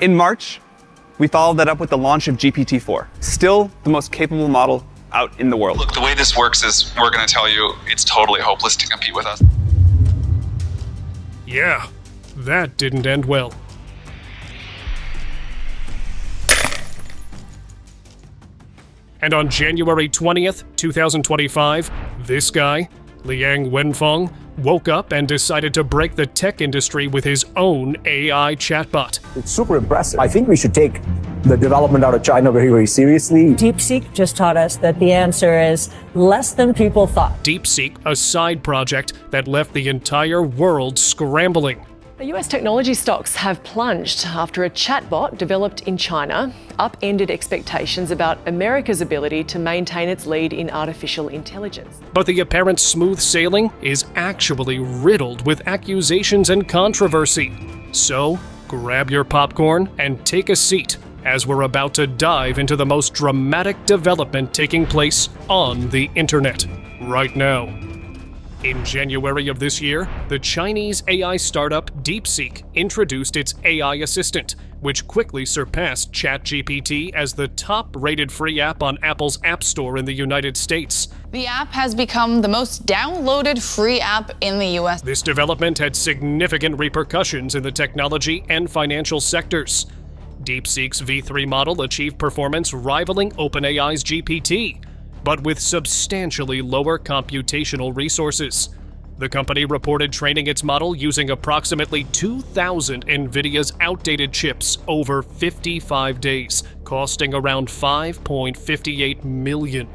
In March, we followed that up with the launch of GPT-4, still the most capable model out in the world. Look, the way this works is we're going to tell you it's totally hopeless to compete with us. Yeah, that didn't end well. And on January 20th, 2025, this guy, Liang Wenfeng, woke up and decided to break the tech industry with his own AI chatbot. It's super impressive. I think we should take the development out of China very, very seriously. DeepSeek just taught us that the answer is less than people thought. DeepSeek, a side project that left the entire world scrambling. The US technology stocks have plunged after a chatbot developed in China upended expectations about America's ability to maintain its lead in artificial intelligence. But the apparent smooth sailing is actually riddled with accusations and controversy. So, grab your popcorn and take a seat as we're about to dive into the most dramatic development taking place on the internet right now. In January of this year, the Chinese AI startup DeepSeek introduced its AI assistant, which quickly surpassed ChatGPT as the top-rated free app on Apple's App Store in the United States. The app has become the most downloaded free app in the US. This development had significant repercussions in the technology and financial sectors. DeepSeek's V3 model achieved performance rivaling OpenAI's GPT, but with substantially lower computational resources. The company reported training its model using approximately 2,000 NVIDIA's outdated chips over 55 days, costing around $5.58 million.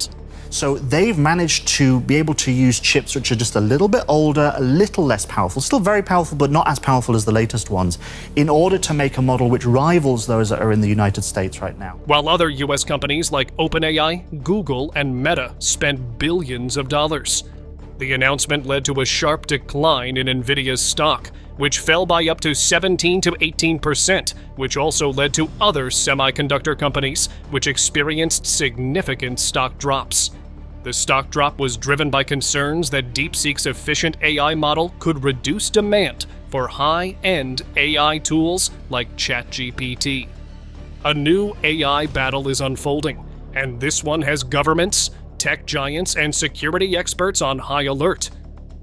So they've managed to be able to use chips which are just a little bit older, a little less powerful, still very powerful, but not as powerful as the latest ones, in order to make a model which rivals those that are in the United States right now. While other US companies like OpenAI, Google, and Meta spent billions of dollars. The announcement led to a sharp decline in NVIDIA's stock, which fell by up to 17 to 18%, which also led to other semiconductor companies, which experienced significant stock drops. The stock drop was driven by concerns that DeepSeek's efficient AI model could reduce demand for high-end AI tools like ChatGPT. A new AI battle is unfolding, and this one has governments, tech giants, and security experts on high alert.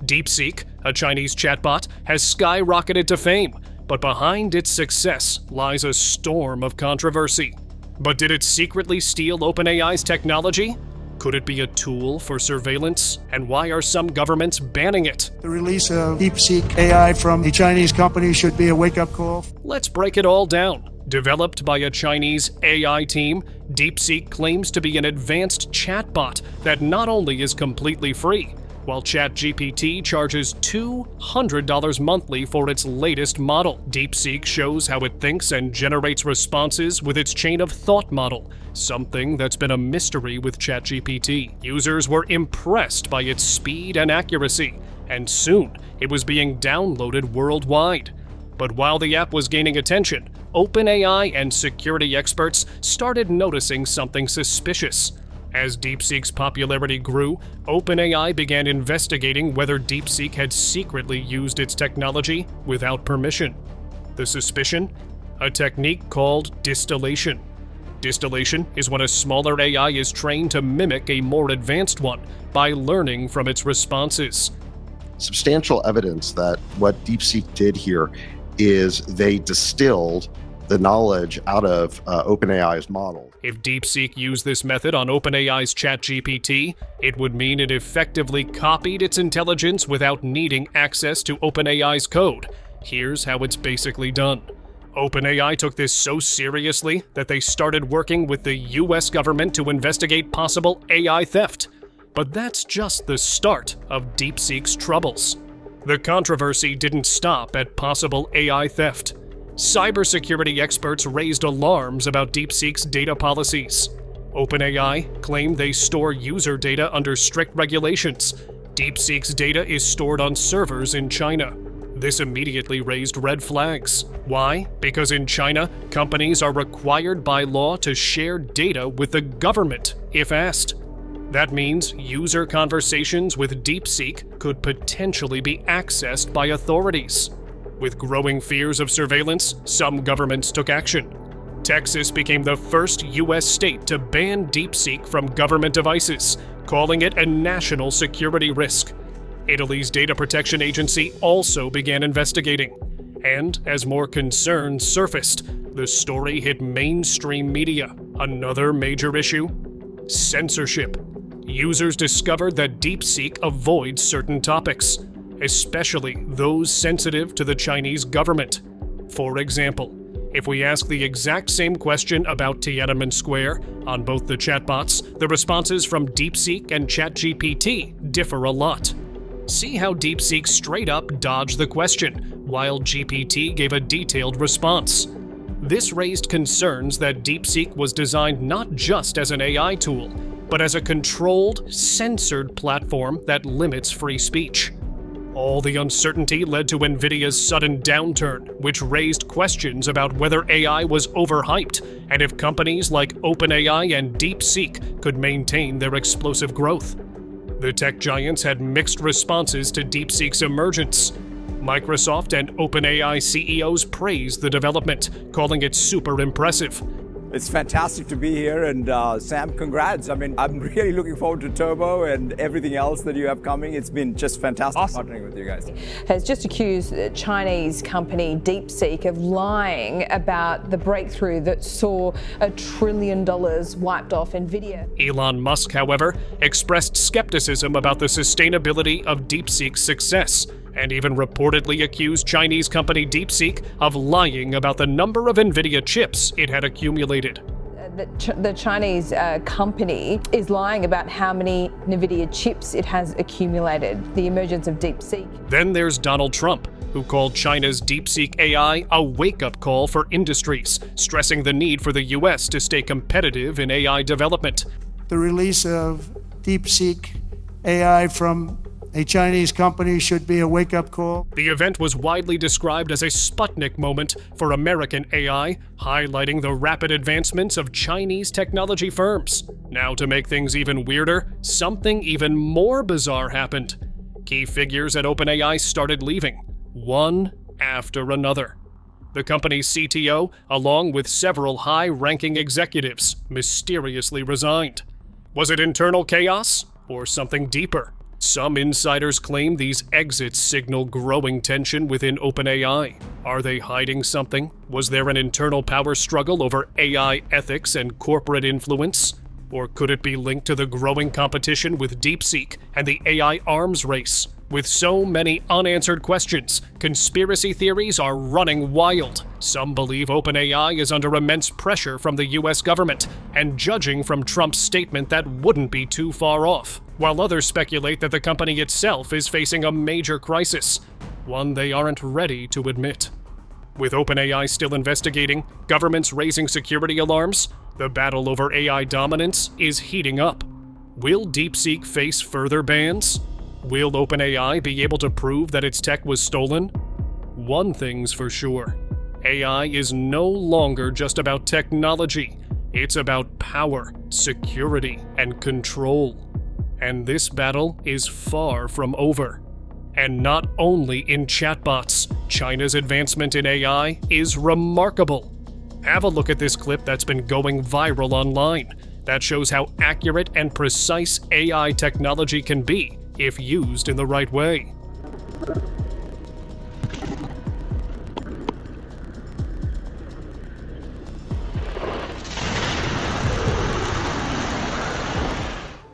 DeepSeek, a Chinese chatbot, has skyrocketed to fame, but behind its success lies a storm of controversy. But did it secretly steal OpenAI's technology? Could it be a tool for surveillance? And why are some governments banning it? The release of DeepSeek AI from a Chinese company should be a wake-up call. Let's break it all down. Developed by a Chinese AI team, DeepSeek claims to be an advanced chatbot that not only is completely free, while ChatGPT charges $200 monthly for its latest model. DeepSeek shows how it thinks and generates responses with its chain of thought model, something that's been a mystery with ChatGPT. Users were impressed by its speed and accuracy, and soon it was being downloaded worldwide. But while the app was gaining attention, OpenAI and security experts started noticing something suspicious. As DeepSeek's popularity grew, OpenAI began investigating whether DeepSeek had secretly used its technology without permission. The suspicion? A technique called distillation. Distillation is when a smaller AI is trained to mimic a more advanced one by learning from its responses. Substantial evidence that what DeepSeek did here is they distilled the knowledge out of OpenAI's model. If DeepSeek used this method on OpenAI's ChatGPT, it would mean it effectively copied its intelligence without needing access to OpenAI's code. Here's how it's basically done. OpenAI took this so seriously that they started working with the US government to investigate possible AI theft. But that's just the start of DeepSeek's troubles. The controversy didn't stop at possible AI theft. Cybersecurity experts raised alarms about DeepSeek's data policies. OpenAI claimed they store user data under strict regulations. DeepSeek's data is stored on servers in China. This immediately raised red flags. Why? Because in China, companies are required by law to share data with the government if asked. That means user conversations with DeepSeek could potentially be accessed by authorities. With growing fears of surveillance, some governments took action. Texas became the first U.S. state to ban DeepSeek from government devices, calling it a national security risk. Italy's data protection agency also began investigating. And as more concerns surfaced, the story hit mainstream media. Another major issue? Censorship. Users discovered that DeepSeek avoids certain topics, especially those sensitive to the Chinese government. For example, if we ask the exact same question about Tiananmen Square on both the chatbots, the responses from DeepSeek and ChatGPT differ a lot. See how DeepSeek straight up dodged the question, while GPT gave a detailed response. This raised concerns that DeepSeek was designed not just as an AI tool, but as a controlled, censored platform that limits free speech. All the uncertainty led to NVIDIA's sudden downturn, which raised questions about whether AI was overhyped and if companies like OpenAI and DeepSeek could maintain their explosive growth. The tech giants had mixed responses to DeepSeek's emergence. Microsoft and OpenAI CEOs praised the development, calling it super impressive. It's fantastic to be here, and Sam, congrats. I mean, I'm really looking forward to Turbo and everything else that you have coming. It's been just fantastic partnering with you guys. Has just accused the Chinese company DeepSeek of lying about the breakthrough that saw $1 trillion wiped off NVIDIA. Elon Musk, however, expressed skepticism about the sustainability of DeepSeek's success, and even reportedly accused Chinese company DeepSeek of lying about the number of NVIDIA chips it had accumulated. The Chinese company is lying about how many NVIDIA chips it has accumulated, the emergence of DeepSeek. Then there's Donald Trump, who called China's DeepSeek AI a wake-up call for industries, stressing the need for the U.S. to stay competitive in AI development. The release of DeepSeek AI from a Chinese company should be a wake-up call. The event was widely described as a Sputnik moment for American AI, highlighting the rapid advancements of Chinese technology firms. Now, to make things even weirder, something even more bizarre happened. Key figures at OpenAI started leaving, one after another. The company's CTO, along with several high-ranking executives, mysteriously resigned. Was it internal chaos or something deeper? Some insiders claim these exits signal growing tension within OpenAI. Are they hiding something? Was there an internal power struggle over AI ethics and corporate influence? Or could it be linked to the growing competition with DeepSeek and the AI arms race? With so many unanswered questions, conspiracy theories are running wild. Some believe OpenAI is under immense pressure from the US government, and judging from Trump's statement, that wouldn't be too far off. While others speculate that the company itself is facing a major crisis, one they aren't ready to admit. With OpenAI still investigating, governments raising security alarms, the battle over AI dominance is heating up. Will DeepSeek face further bans? Will OpenAI be able to prove that its tech was stolen? One thing's for sure. AI is no longer just about technology. It's about power, security, and control. And this battle is far from over. And not only in chatbots, China's advancement in AI is remarkable. Have a look at this clip that's been going viral online. That shows how accurate and precise AI technology can be if used in the right way.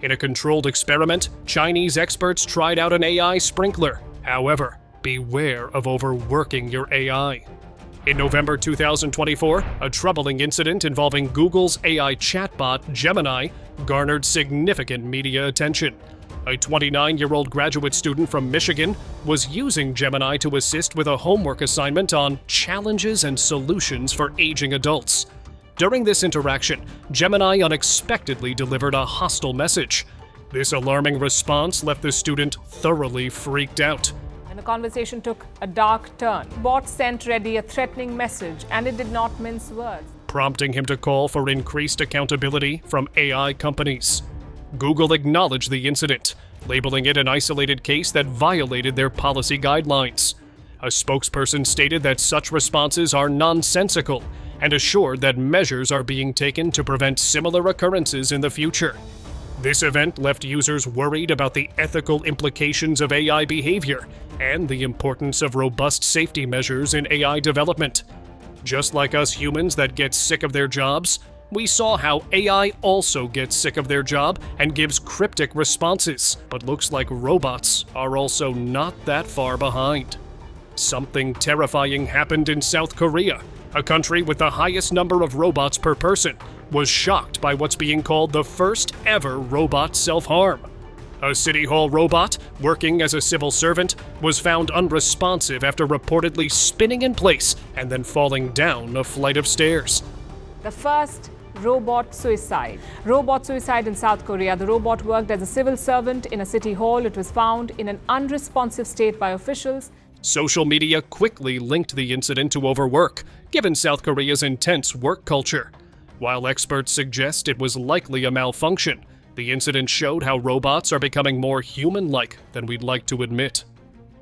In a controlled experiment, Chinese experts tried out an AI sprinkler. However, beware of overworking your AI. In November 2024, a troubling incident involving Google's AI chatbot, Gemini, garnered significant media attention. A 29-year-old graduate student from Michigan was using Gemini to assist with a homework assignment on challenges and solutions for aging adults. During this interaction, Gemini unexpectedly delivered a hostile message. This alarming response left the student thoroughly freaked out. And the conversation took a dark turn. Bot sent Reddy a threatening message, and it did not mince words, prompting him to call for increased accountability from AI companies. Google acknowledged the incident, labeling it an isolated case that violated their policy guidelines. A spokesperson stated that such responses are nonsensical and assured that measures are being taken to prevent similar occurrences in the future. This event left users worried about the ethical implications of AI behavior and the importance of robust safety measures in AI development. Just like us humans that get sick of their jobs, we saw how AI also gets sick of their job and gives cryptic responses, but looks like robots are also not that far behind. Something terrifying happened in South Korea. A country with the highest number of robots per person was shocked by what's being called the first ever robot self-harm. A City Hall robot, working as a civil servant, was found unresponsive after reportedly spinning in place and then falling down a flight of stairs. The first robot suicide. Robot suicide in South Korea. The robot worked as a civil servant in a city hall. It was found in an unresponsive state by officials. Social media quickly linked the incident to overwork, given South Korea's intense work culture. While experts suggest it was likely a malfunction, the incident showed how robots are becoming more human-like than we'd like to admit.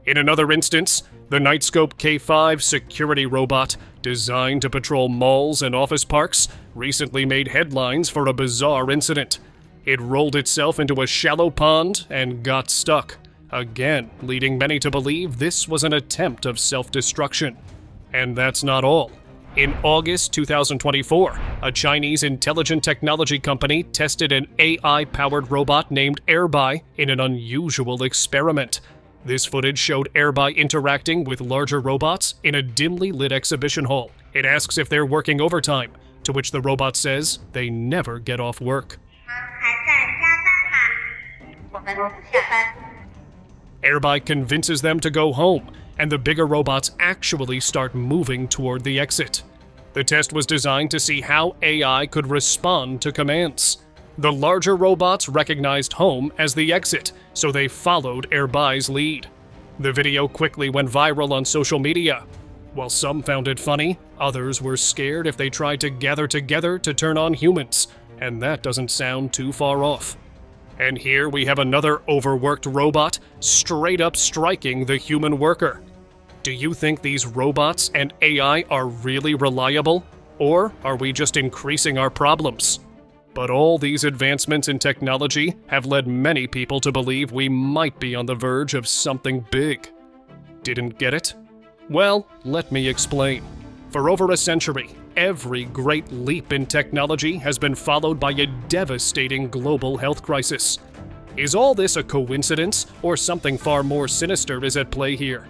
In another instance, the Nightscope K5 security robot, designed to patrol malls and office parks, recently made headlines for a bizarre incident. It rolled itself into a shallow pond and got stuck, again leading many to believe this was an attempt of self-destruction. And that's not all. In August 2024, a Chinese intelligent technology company tested an AI-powered robot named Yeahh in an unusual experiment. This footage showed Yeahh interacting with larger robots in a dimly lit exhibition hall. It asks if they're working overtime, to which the robot says they never get off work. Yeahh convinces them to go home, and the bigger robots actually start moving toward the exit. The test was designed to see how AI could respond to commands. The larger robots recognized home as the exit, so they followed Yeahh's lead. The video quickly went viral on social media. While some found it funny, others were scared if they tried to gather together to turn on humans, and that doesn't sound too far off. And here we have another overworked robot straight up striking the human worker. Do you think these robots and AI are really reliable? Or are we just increasing our problems? But all these advancements in technology have led many people to believe we might be on the verge of something big. Didn't get it? Well, let me explain. For over a century, every great leap in technology has been followed by a devastating global health crisis. Is all this a coincidence, or something far more sinister is at play here?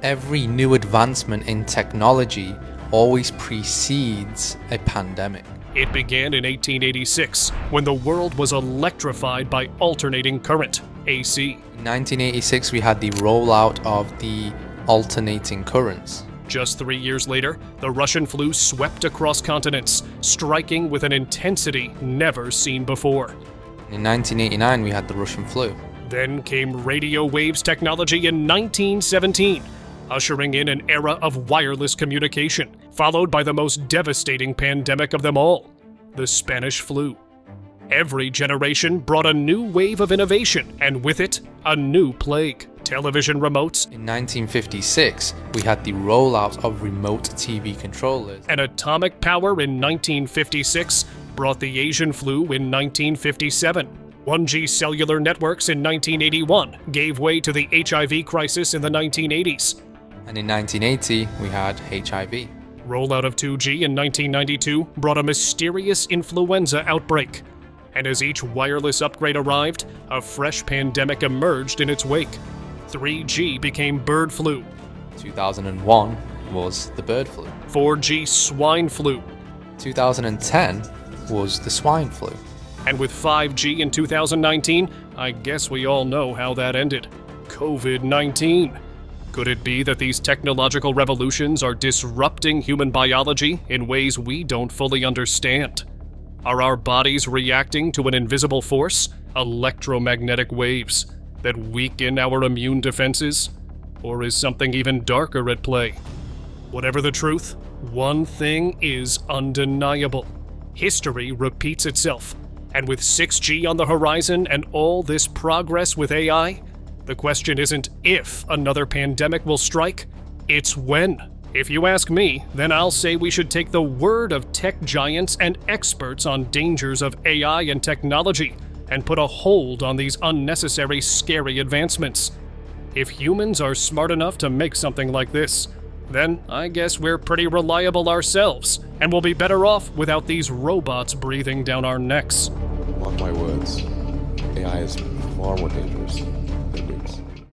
Every new advancement in technology always precedes a pandemic. It began in 1886, when the world was electrified by alternating current, AC. In 1986, we had the rollout of the alternating currents. Just 3 years later, the Russian flu swept across continents, striking with an intensity never seen before. In 1989, we had the Russian flu. Then came radio waves technology in 1917, ushering in an era of wireless communication, followed by the most devastating pandemic of them all, the Spanish flu. Every generation brought a new wave of innovation, and with it, a new plague. Television remotes. In 1956, we had the rollout of remote TV controllers. And atomic power in 1956 brought the Asian flu in 1957. 1G cellular networks in 1981 gave way to the HIV crisis in the 1980s. And in 1980, we had HIV. Rollout of 2G in 1992 brought a mysterious influenza outbreak. And as each wireless upgrade arrived, a fresh pandemic emerged in its wake. 3G became bird flu. 2001 was the bird flu. 4G swine flu. 2010 was the swine flu. And with 5G in 2019, I guess we all know how that ended. COVID-19. Could it be that these technological revolutions are disrupting human biology in ways we don't fully understand? Are our bodies reacting to an invisible force, electromagnetic waves, that weaken our immune defenses? Or is something even darker at play? Whatever the truth, one thing is undeniable. History repeats itself. And with 6G on the horizon and all this progress with AI, the question isn't if another pandemic will strike, It's when. If you ask me, then I'll say we should take the word of tech giants and experts on dangers of AI and technology and put a hold on these unnecessary, scary advancements. If humans are smart enough to make something like this, then I guess we're pretty reliable ourselves, and we'll be better off without these robots breathing down our necks. Mark my words, AI is far more dangerous than nukes.